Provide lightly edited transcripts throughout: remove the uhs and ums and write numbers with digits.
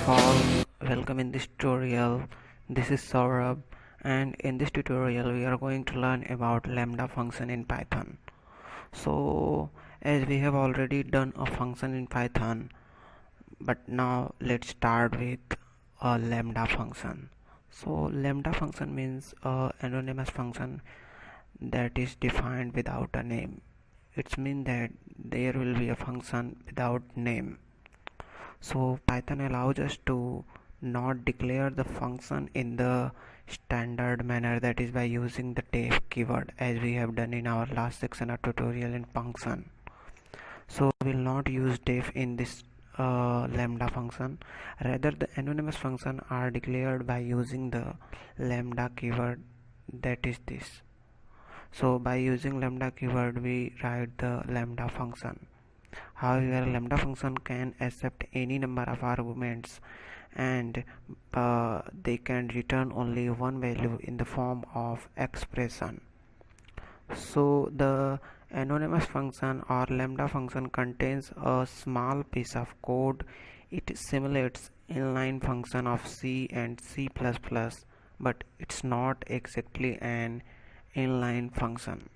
all, welcome in this tutorial. This is Saurabh, and in this tutorial we are going to learn about lambda function in Python. So as we have already done a function in Python, but now let's start with a lambda function. So lambda function means a anonymous function that is defined without a name. It means that there will be a function without name. So Python allows us to not declare the function in the standard manner, that is by using the def keyword, as we have done in our last section of tutorial in function. So we will not use def in this lambda function. Rather, the anonymous function are declared by using the lambda keyword, that is this. So by using lambda keyword we write the lambda function. However, lambda function can accept any number of arguments, and they can return only one value in the form of expression. So the anonymous function or lambda function contains a small piece of code. It simulates inline function of C and C++, but it's not exactly an inline function.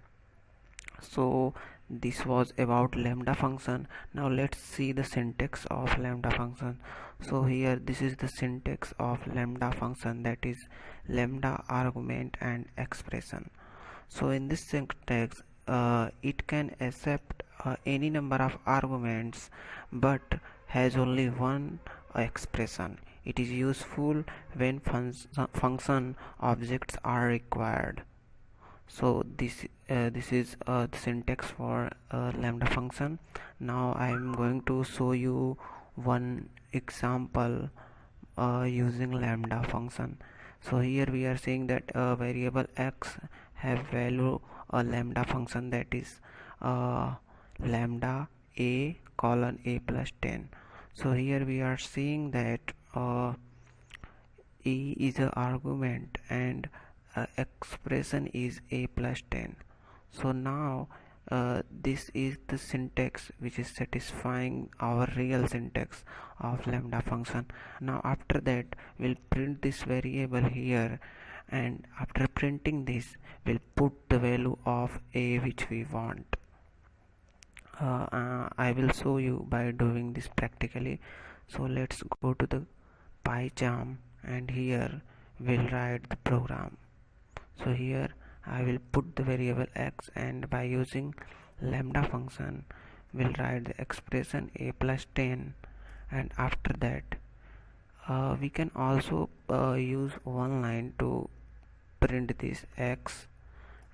So this was about lambda function. Now let's see the syntax of lambda function. So here this is the syntax of lambda function, that is lambda argument and expression. So in this syntax it can accept any number of arguments but has only one expression. It is useful when function objects are required. So this is the syntax for lambda function. Now I am going to show you one example using lambda function. So here we are saying that a variable x have value a lambda function, that is lambda a colon a plus 10. So here we are seeing that a is a argument and expression is a plus 10. So now this is the syntax which is satisfying our real syntax of lambda function. Now after that we'll print this variable here, and after printing this we'll put the value of a which we want. I will show you by doing this practically. So let's go to the PyCharm, and here we'll write the program. So here I will put the variable x, and by using lambda function we'll write the expression a plus 10, and after that we can also use one line to print this x,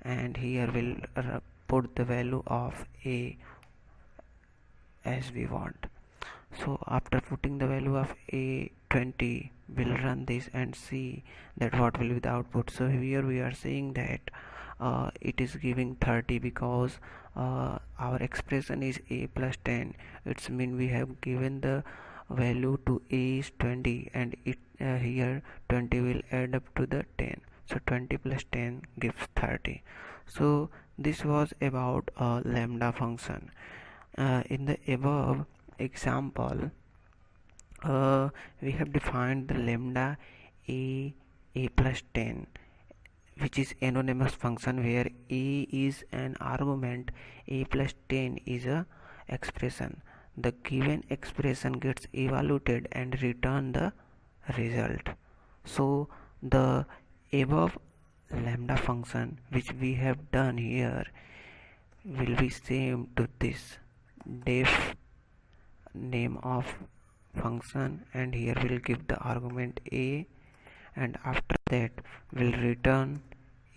and here we'll put the value of a as we want. So after putting the value of a 20, we'll run this and see that what will be the output. So here we are saying that it is giving 30 because our expression is a plus 10. It's mean we have given the value to a is 20, and it here 20 will add up to the 10. So 20 plus 10 gives 30. So this was about lambda function. In the above example we have defined the lambda a plus 10, which is anonymous function where a is an argument, a plus 10 is a expression. The given expression gets evaluated and return the result. So the above lambda function which we have done here will be same to this def name of function, and here we'll give the argument a, and after that we'll return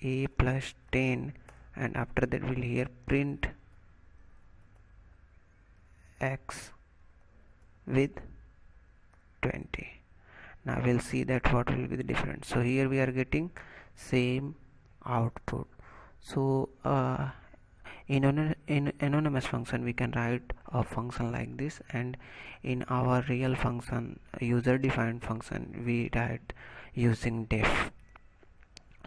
a plus 10, and after that we'll here print x with 20. Now we'll see that what will be the difference. So here we are getting same output. So in anonymous function we can write a function like this, and in our real function, user defined function, we write using def.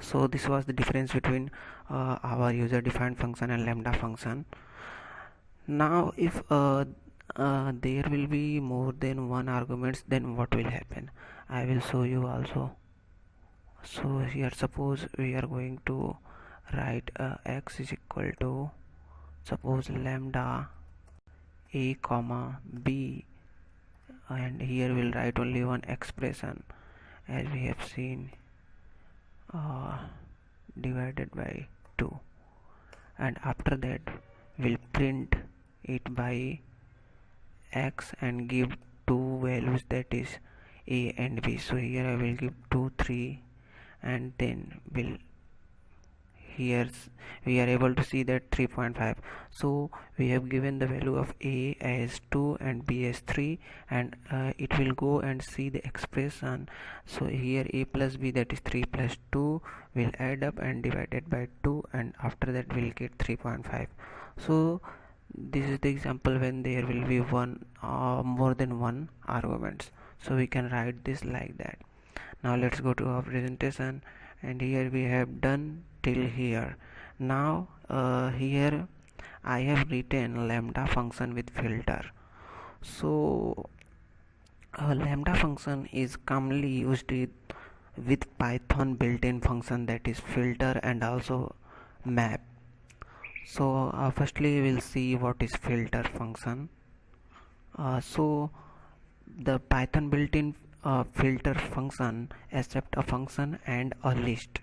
So this was the difference between our user defined function and lambda function. Now if there will be more than one arguments, then what will happen? I will show you also. So here suppose we are going to write x is equal to, suppose, lambda a comma b, and here we'll write only one expression as we have seen, uh, divided by 2, and after that we'll print it by x and give two values, that is a and b. So here I will give 2 3, and then will here we are able to see that 3.5. so we have given the value of a as 2 and b as 3, and it will go and see the expression. So here a plus b, that is 3 plus 2, will add up and divided by 2, and after that we'll get 3.5. so this is the example when there will be one more than one arguments. So we can write this like that. Now let's go to our presentation, and here we have done till here. Now here I have written lambda function with filter. So a lambda function is commonly used with Python built-in function, that is filter and also map. So firstly we'll see what is filter function. So the Python built-in filter function accepts a function and a list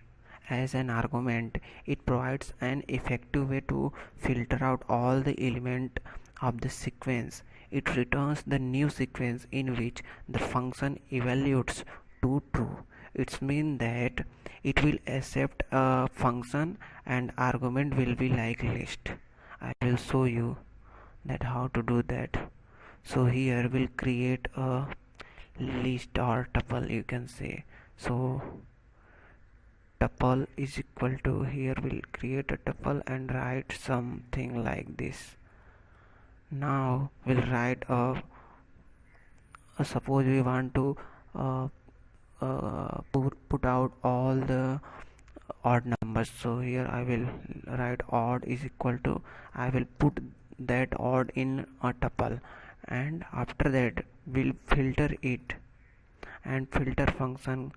as an argument. It provides an effective way to filter out all the elements of the sequence. It returns the new sequence in which the function evaluates to true. It means that it will accept a function and argument will be like list. I will show you that how to do that. So here we'll create a list or tuple, you can say. So tuple is equal to, here we'll create a tuple and write something like this. Now we'll write suppose we want to put out all the odd numbers. So here I will write odd is equal to, I will put that odd in a tuple, and after that we'll filter it, and filter function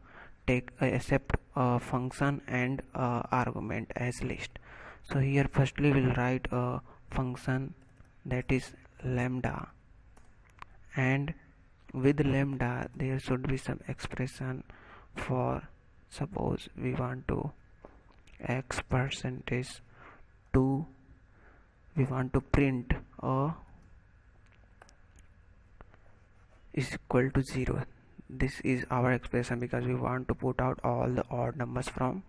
take accept a function and argument as list. So here firstly we'll write a function, that is lambda, and with lambda there should be some expression for, suppose we want to x percentage 2, we want to print a is equal to 0. This is our expression because we want to put out all the odd numbers from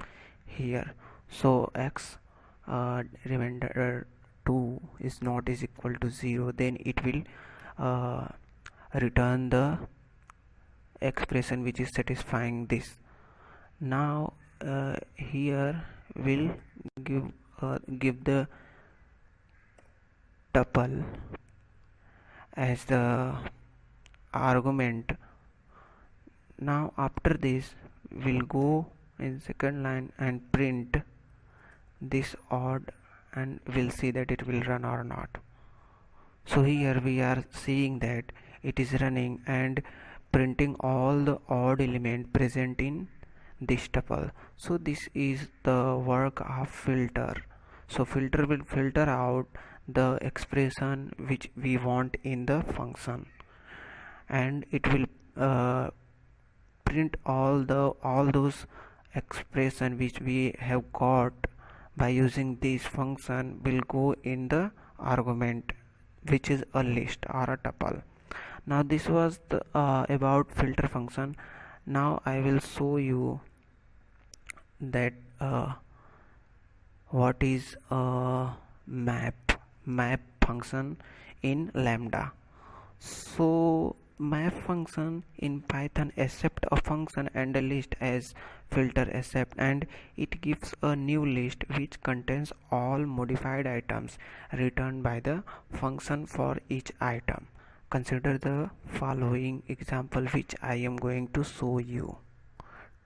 here. So x remainder 2 is not is equal to 0, then it will return the expression which is satisfying this. Now here we'll give the tuple as the argument. Now after this we'll go in second line and print this odd, and we'll see that it will run or not. So here we are seeing that it is running and printing all the odd element present in this tuple. So this is the work of filter. So filter will filter out the expression which we want in the function, and it will print all those expression which we have got by using this function will go in the argument, which is a list or a tuple. Now this was the about filter function. Now I will show you that what is a map function in lambda. So map function in Python accept a function and a list as filter accept, and it gives a new list which contains all modified items returned by the function for each item. Consider the following example which I am going to show you.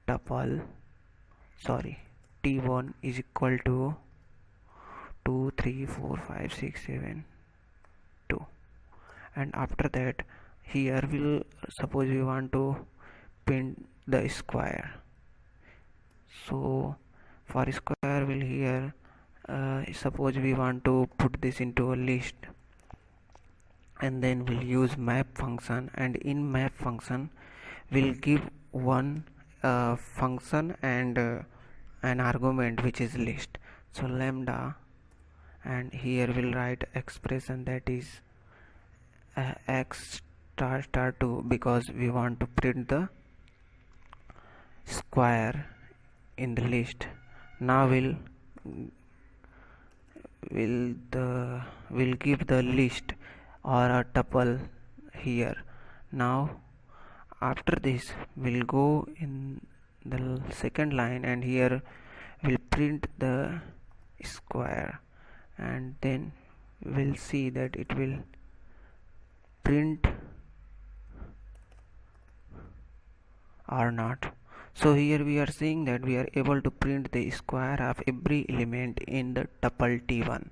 Tuple t1 is equal to 2 3 4 5 6 7 2, and after that here will suppose we want to print the square. So for square will here suppose we want to put this into a list, and then we'll use map function, and in map function we'll give one function and an argument which is list. So lambda, and here we'll write expression that is x star star 2 because we want to print the square in the list. Now we'll give the list or a tuple here. Now after this we'll go in the second line, and here we'll print the square, and then we'll see that it will print or not. So here we are seeing that we are able to print the square of every element in the tuple t1.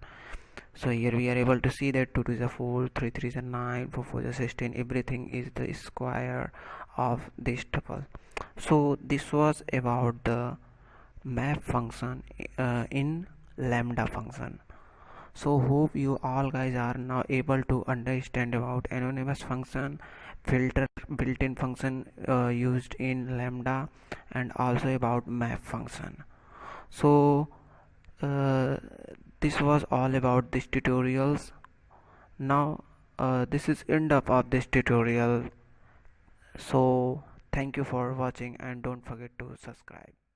So here we are able to see that 2 is a 4, 3 3 is a 9, 4 4 is a 16, everything is the square of this tuple. So this was about the map function in lambda function. So hope you all guys are now able to understand about anonymous function, filter built-in function used in lambda, and also about map function. So uh, this was all about this tutorials. Now this is end up of this tutorial. So thank you for watching, and don't forget to subscribe.